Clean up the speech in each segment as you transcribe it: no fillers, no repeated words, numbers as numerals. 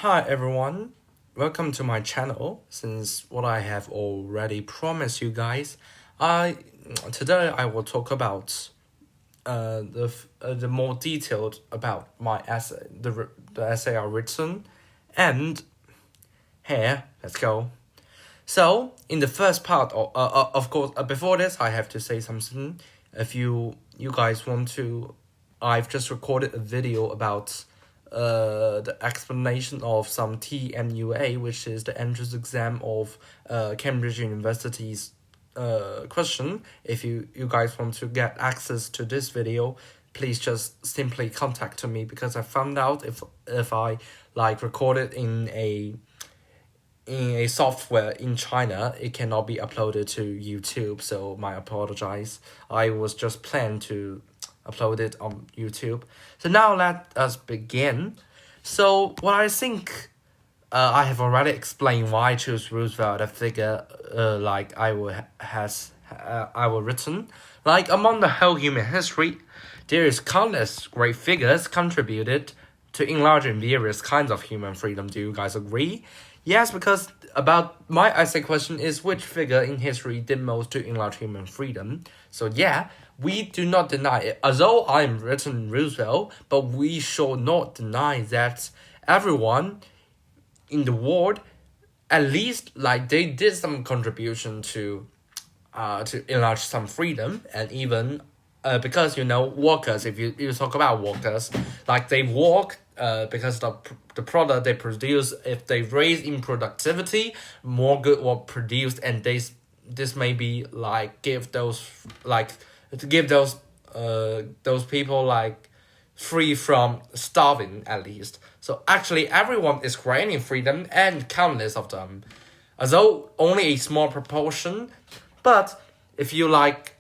Hi everyone, welcome to my channel. Since what I have already promised you guys, I today I will talk about the more detailed about my essay, the essay I written, and here let's go. So in the first part, of course, before this I have to say something. If you guys want to, I've just recorded a video about the explanation of some TNUA, which is the entrance exam of Cambridge University's question. If you guys want to get access to this video, please just simply contact me because I found out if I like record it in a software in China, it cannot be uploaded to YouTube. So my apologize. I was just planned to upload it on YouTube. So now let us begin. So what I think, I have already explained why I choose Roosevelt, a figure like I will written. Like among the whole human history, there is countless great figures contributed to enlarging various kinds of human freedom. Do you guys agree? Yes, because about my essay question is which figure in history did most to enlarge human freedom. So yeah, we do not deny it. Although I'm written Roosevelt, but we should not deny that everyone in the world, at least like they did some contribution to enlarge some freedom. And even because workers, if you talk about workers, like they work because the product they produce, if they raise in productivity, more good will produced, and this may be like give those like to give those people like free from starving at least. So actually everyone is creating freedom, and countless of them, although only a small proportion. But if you like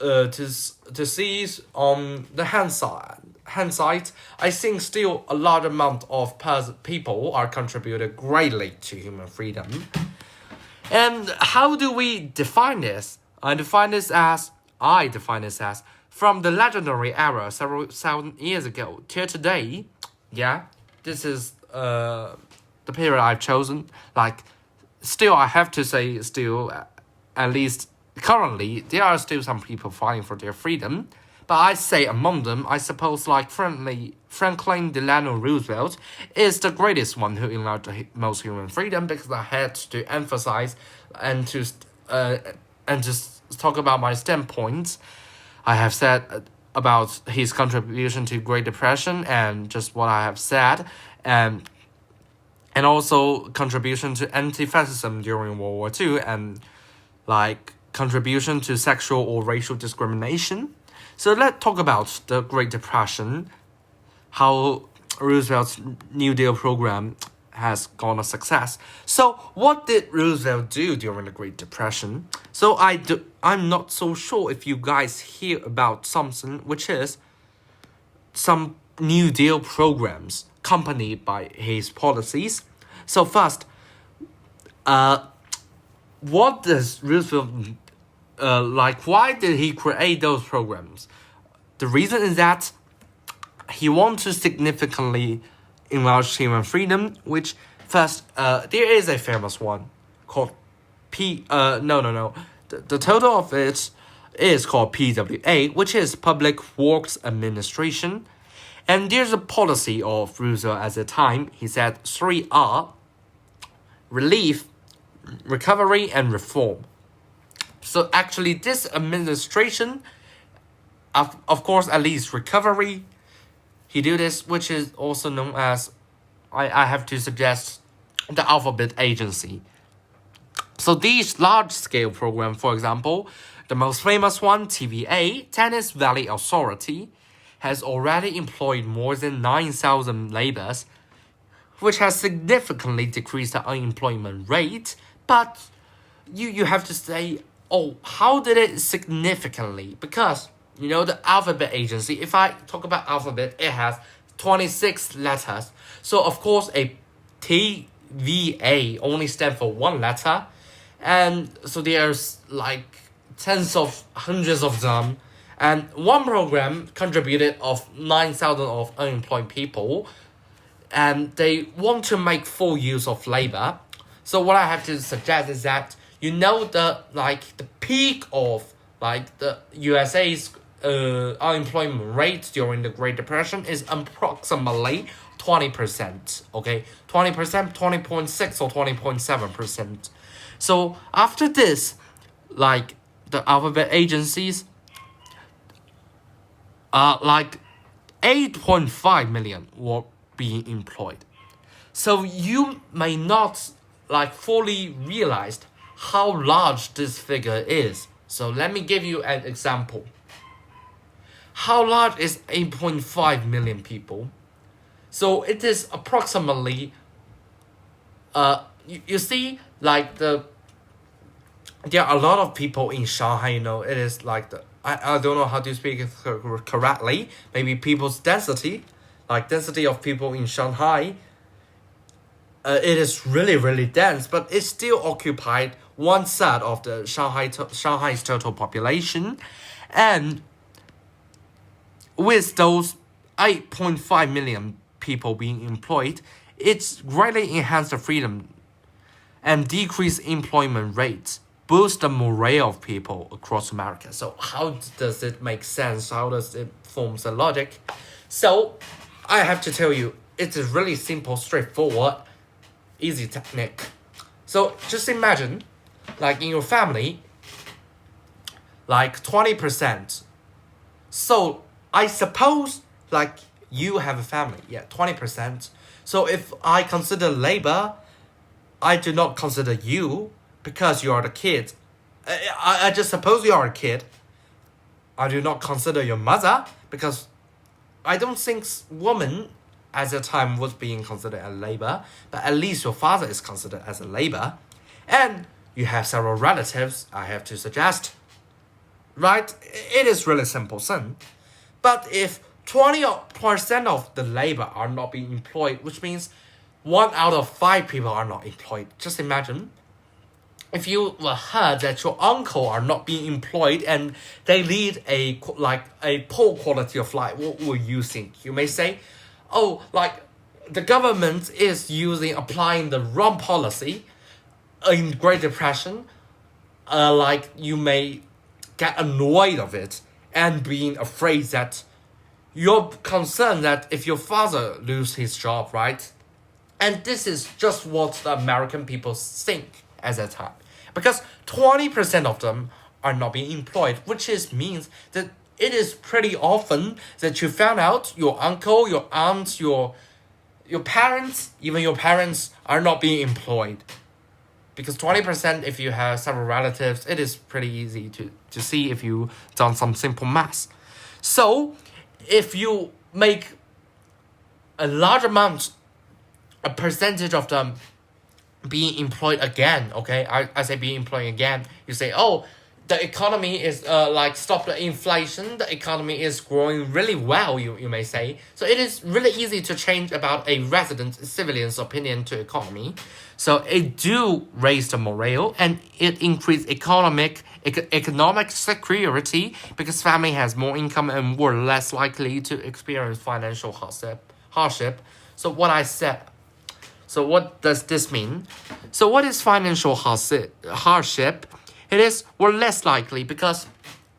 to see on the hindsight, I think still a large amount of people are contributed greatly to human freedom. And how do we define this? I define this as from the legendary era several thousand years ago till today. Yeah, this is the period I've chosen. Like, still, I have to say, still, at least currently, there are still some people fighting for their freedom. But I say among them, I suppose like Franklin Delano Roosevelt is the greatest one who enlarged the most human freedom, because I had to emphasize and to just talk about my standpoints. I have said about his contribution to Great Depression and just what I have said, and also contribution to anti-fascism during World War II, and like contribution to sexual or racial discrimination. So let's talk about the Great Depression, how Roosevelt's New Deal program has gone a success. So what did Roosevelt do during the Great Depression? So I'm not so sure if you guys hear about something, which is some New Deal programs accompanied by his policies. So first, what does Roosevelt like? Why did he create those programs? The reason is that he wants to significantly enlarge human freedom. Which first, there is a famous one called no. The total of it is called PWA, which is Public Works Administration. And there's a policy of Roosevelt at the time. He said 3R: relief, recovery, and reform. So actually this administration, of course, at least recovery, he do this, which is also known as, I have to suggest, the Alphabet Agency. So these large-scale programs, for example, the most famous one, TVA, Tennessee Valley Authority, has already employed more than 9,000 laborers, which has significantly decreased the unemployment rate. But you have to say, oh, how did it significantly? Because, the Alphabet Agency, if I talk about Alphabet, it has 26 letters. So, of course, a TVA only stands for one letter. And so there's like tens of hundreds of them. And one program contributed of 9,000 of unemployed people. and they want to make full use of labor. So what I have to suggest is that the peak of the USA's unemployment rate during the Great Depression is approximately 20%. Okay, 20%, 20.6 or 20.7%. So after this, the alphabet agencies, 8.5 million were being employed. So you may not fully realize how large this figure is. So let me give you an example. How large is 8.5 million people? So it is approximately, you see, there are a lot of people in Shanghai, it is I don't know how to speak it correctly. Maybe people's density, density of people in Shanghai, it is really, really dense, but it still occupied 1/3 of the Shanghai's total population. And with those 8.5 million people being employed, it's greatly enhanced the freedom and decrease employment rates, boost the morale of people across America. So how does it make sense? How does it form the logic? So I have to tell you, it's a really simple, straightforward, easy technique. So just imagine, in your family, 20%. So I suppose, you have a family, 20%. So if I consider labor, I do not consider you because you are the kid. I just suppose you are a kid. I do not consider your mother because I don't think woman at the time was being considered as labor, but at least your father is considered as a labor. And you have several relatives, I have to suggest. Right? It is really simple, son. But if 20% of the labor are not being employed, which means 1 out of 5 people are not employed. Just imagine if you were heard that your uncle are not being employed and they lead a poor quality of life, what will you think? You may say, the government is applying the wrong policy in Great Depression. You may get annoyed of it and being afraid that you're concerned that if your father lose his job, right? And this is just what the American people think at that time. Because 20% of them are not being employed, which means that it is pretty often that you found out your uncle, your aunt, your parents, even your parents are not being employed. Because 20%, if you have several relatives, it is pretty easy to see if you done some simple math. So, if you make a large amount, a percentage of them being employed again, okay? I say being employed again. You say, the economy is stop the inflation. The economy is growing really well, you may say. So it is really easy to change about a resident civilian's opinion to economy. So it do raise the morale and it increase economic security because family has more income and were less likely to experience financial hardship. So what I said. So what does this mean? So what is financial hardship? It is we're less likely because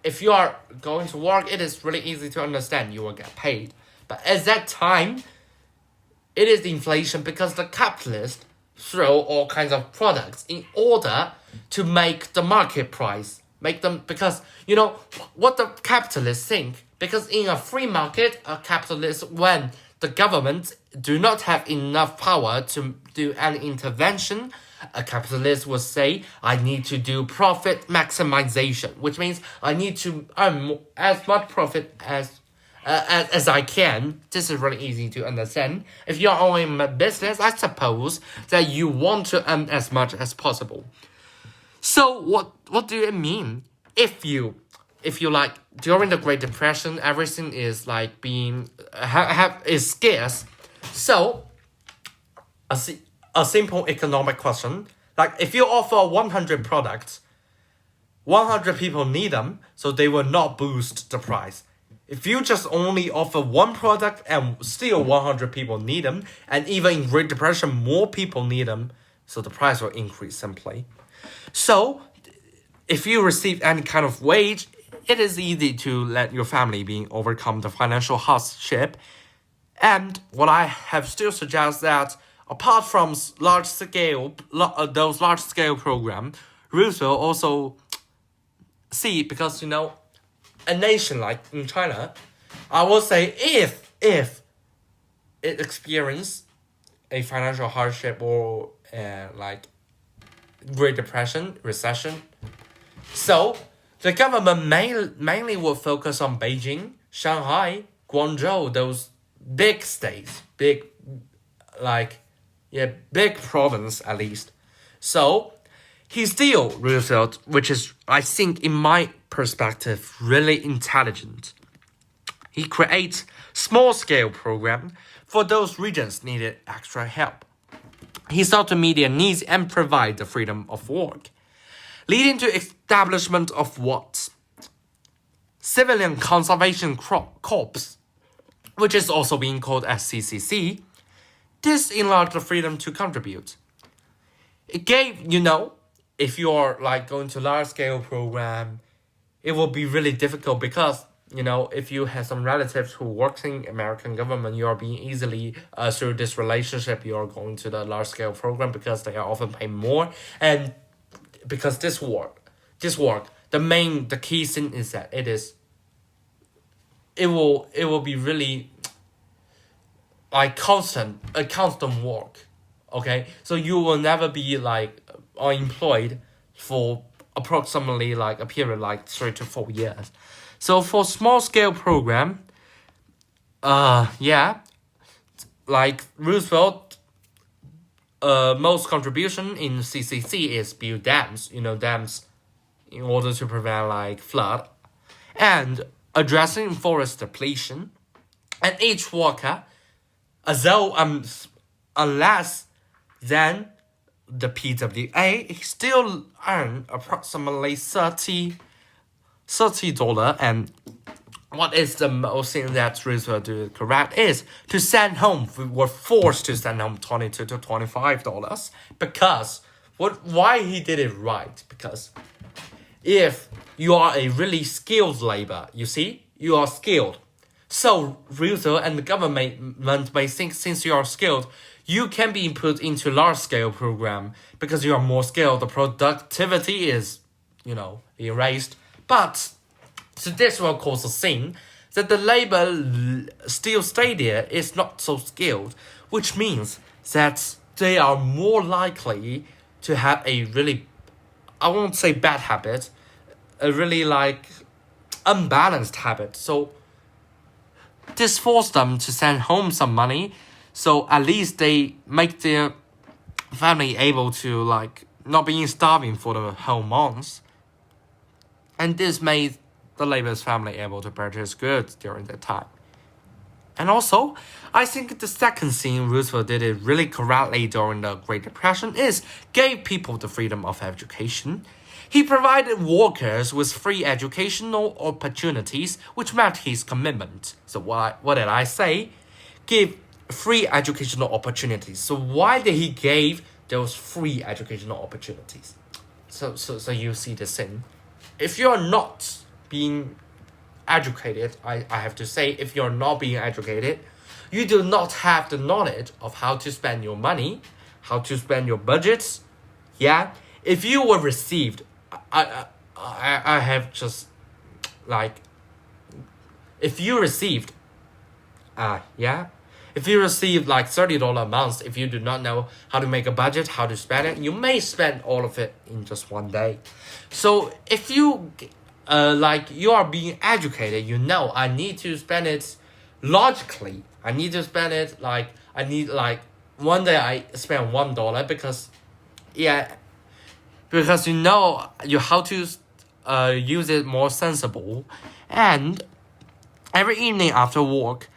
if you are going to work, it is really easy to understand you will get paid. But at that time, it is inflation because the capitalists throw all kinds of products in order to make the market price. Make them because what the capitalists think. Because in a free market, a capitalist when the government do not have enough power to do any intervention, a capitalist would say, I need to do profit maximization, which means I need to earn as much profit as I can. This is really easy to understand. If you're owning a business, I suppose that you want to earn as much as possible. So what do it mean? If you during the Great Depression, everything is being is scarce. So a simple economic question, if you offer 100 products, 100 people need them, so they will not boost the price. If you just only offer one product and still 100 people need them, and even in Great Depression, more people need them, so the price will increase simply. So, if you receive any kind of wage, it is easy to let your family overcome the financial hardship. And what I have still suggest that apart from those large scale program, Roosevelt also see, because a nation like in China, I will say if it experience a financial hardship or like Great Depression, recession, so the government mainly will focus on Beijing, Shanghai, Guangzhou, those big states, big province at least. So Roosevelt, which is, I think, in my perspective, really intelligent. He creates small-scale program for those regions needed extra help. He sought to meet their needs and provide the freedom of work, leading to establishment of what? Civilian Conservation Corps, which is also being called as CCC. This enlarged the freedom to contribute. It gave, if you're going to large-scale program, it will be really difficult because, if you have some relatives who works in American government, you are being easily, through this relationship, you are going to the large-scale program because they are often paying more. And because this work, the key thing is that it will be really constant work. Okay, so you will never be unemployed for approximately a period 3 to 4 years. So for small scale program, Roosevelt, most contribution in CCC is build dams, dams in order to prevent flood, and addressing forest depletion, and each worker, unless then the PWA still earn approximately $30. And what is the most thing that Roosevelt did correct is to send home. We were forced to send home $22 to $25 because why he did it right? Because if you are a really skilled labor, you are skilled. So Roosevelt and the government may think since you are skilled, you can be put into large-scale program because you are more skilled. The productivity is, erased. But so this will cause a thing that the labor still stay there is not so skilled, which means that they are more likely to have a really, I won't say bad habit, a really unbalanced habit. So this forced them to send home some money, so at least they make their family able to not being starving for the whole month. And this made the labor's family able to purchase goods during that time. And also, I think the second thing Roosevelt did it really correctly during the Great Depression is gave people the freedom of education. He provided workers with free educational opportunities, which met his commitment. So what did I say? Give free educational opportunities. So why did he give those free educational opportunities? So you see the thing. If you're not being educated, I have to say, if you're not being educated, you do not have the knowledge of how to spend your money, how to spend your budgets. Yeah, if you were received, I have just if you received, if you receive $30 a month, if you do not know how to make a budget, how to spend it, you may spend all of it in just one day. So if you you are being educated, I need to spend it logically. I need to spend it I need one day I spend $1 because you how to use it more sensible. And every evening after work,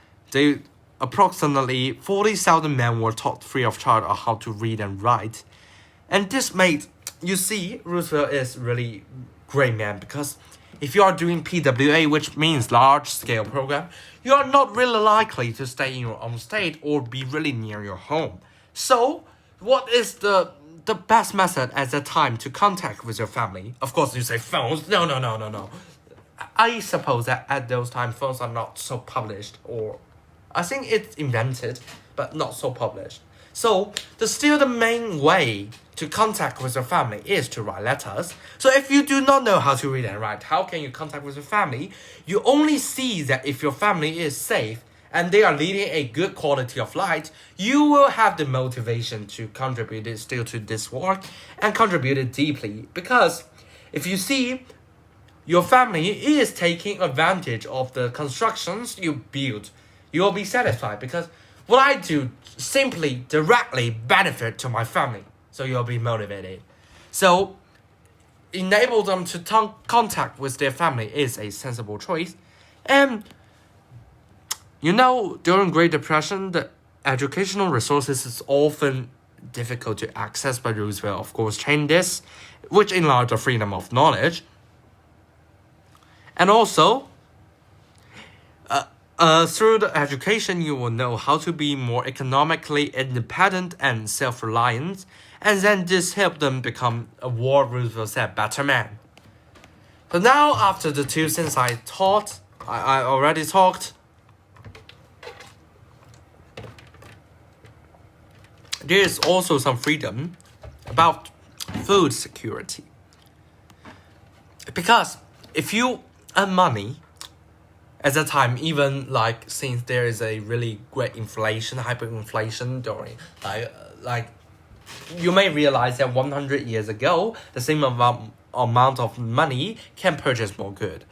approximately 40,000 men were taught free of charge on how to read and write. And this made, Roosevelt is really great man because if you are doing PWA, which means large-scale program, you are not really likely to stay in your own state or be really near your home. So, what is the best method at that time to contact with your family? Of course, you say phones. No, no, no, no, no. I suppose that at those times, phones are not so published, or I think it's invented, but not so published. So, the main way to contact with your family is to write letters. So if you do not know how to read and write, how can you contact with your family? You only see that if your family is safe and they are leading a good quality of life, you will have the motivation to contribute it still to this work and contribute it deeply. Because if you see your family is taking advantage of the constructions you build, you will be satisfied because what I do simply directly benefit to my family. So you'll be motivated. So enable them to contact with their family is a sensible choice. And during Great Depression, the educational resources is often difficult to access, but Roosevelt of course changed this, which enlarged the freedom of knowledge. And also, through the education, you will know how to be more economically independent and self-reliant, and then this helped them become a what Roosevelt said, better man. So now, after the 2 things I already talked, there is also some freedom about food security. Because if you earn money, at that time, even since there is a really great inflation, hyperinflation during you may realize that 100 years ago, the same amount of money can purchase more good.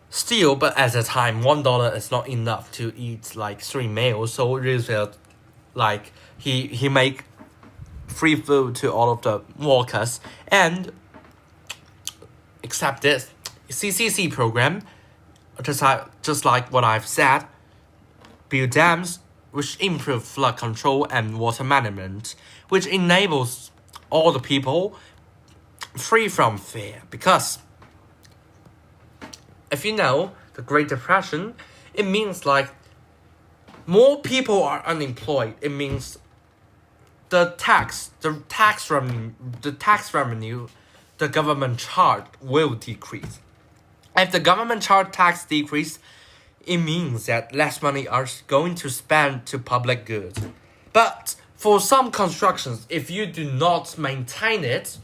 Still, but at the time, $1 is not enough to eat 3 meals. So Roosevelt, he make free food to all of the workers, and except this CCC program. Just like what I've said, build dams which improve flood control and water management, which enables all the people free from fear. Because if you know the Great Depression, it means more people are unemployed. It means the tax revenue the government charge will decrease. If the government charge tax decrease, it means that less money are going to spend to public goods. But for some constructions, if you do not maintain it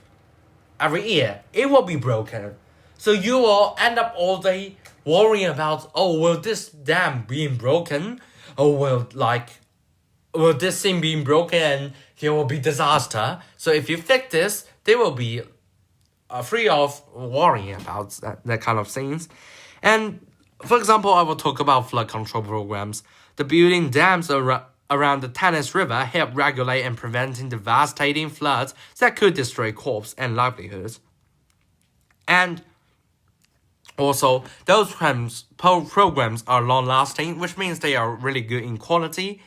every year, it will be broken. So you will end up all day worrying about, will this dam being broken? Will this thing being broken and there will be disaster? So if you fix this, they will be free of worrying about that kind of things. And for example, I will talk about flood control programs. The building dams around the Tennessee River help regulate and preventing devastating floods that could destroy crops and livelihoods. And also, those programs are long-lasting, which means they are really good in quality.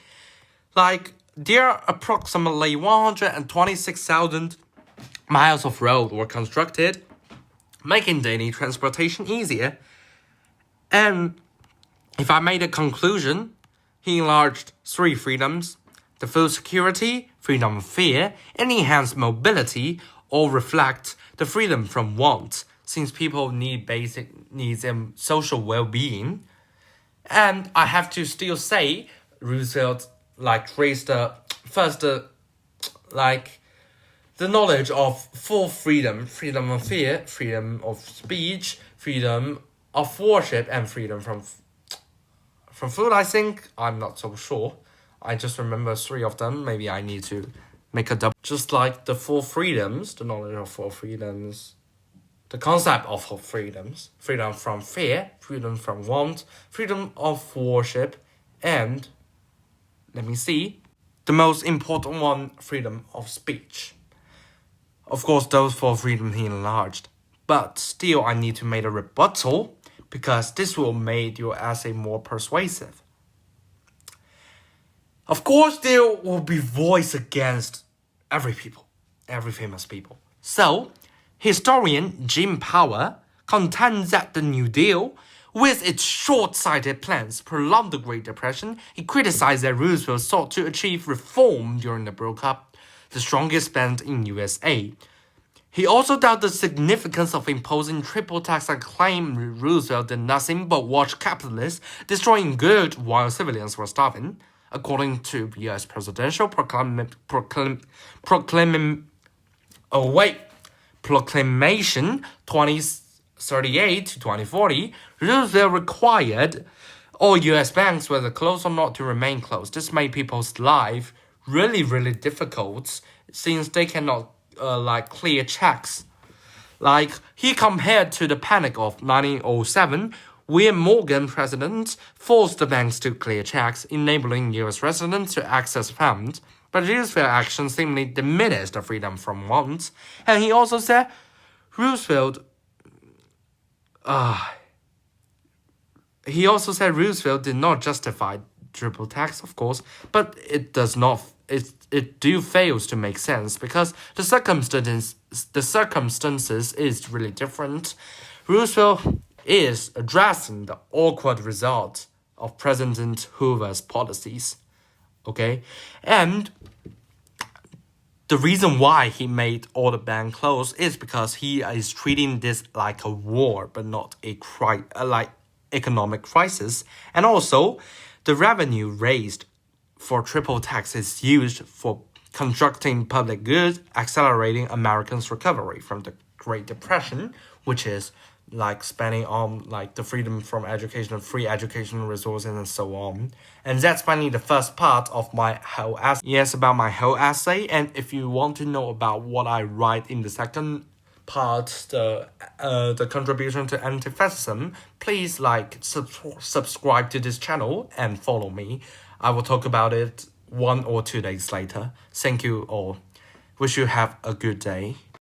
There are approximately 126,000 miles of road were constructed, making daily transportation easier. And if I made a conclusion, he enlarged 3 freedoms: the food security, freedom of fear, and enhanced mobility, all reflect the freedom from want, since people need basic needs and social well-being. And I have to still say, Roosevelt raised the knowledge of 4 freedom: freedom of fear, freedom of speech, freedom of worship, and freedom from food. I think I'm not so sure. I just remember 3 of them. Maybe I need to make a double. Just like the 4 freedoms, the knowledge of 4 freedoms, the concept of 4 freedoms: freedom from fear, freedom from want, freedom of worship, and the most important one, freedom of speech. Of course, those 4 freedoms he enlarged. But still, I need to make a rebuttal, because this will make your essay more persuasive. Of course, there will be voice against every famous people. So, historian Jim Power contends that the New Deal, with its short-sighted plans, prolonged the Great Depression. He criticized that Roosevelt sought to achieve reform during the breakup, the strongest band in USA. He also doubted the significance of imposing triple tax and claimed Roosevelt did nothing but watch capitalists destroying goods while civilians were starving. According to U.S. presidential proclamation 2038 to 2040, Roosevelt required all U.S. banks, whether closed or not, to remain closed. This made people's life really, really difficult since they cannot clear checks. Like, he compared to the panic of 1907, where Morgan president forced the banks to clear checks, enabling U.S. residents to access funds. But Roosevelt's action seemingly diminished the freedom from want. And he also said Roosevelt did not justify triple tax, of course, but it does not. It fails to make sense because the circumstances is really different. Roosevelt is addressing the awkward result of President Hoover's policies, okay, and the reason why he made all the banks close is because he is treating this like a war, but not a economic crisis. And also, the revenue raised for triple tax is used for constructing public goods, accelerating Americans' recovery from the Great Depression, which is like spending on the freedom from education, free educational resources, and so on. And that's finally the first part of my whole essay. Yes, about my whole essay. And if you want to know about what I write in the second part, the contribution to anti-fascism, please subscribe to this channel and follow me. I will talk about it 1 or 2 days later. Thank you all. Wish you have a good day.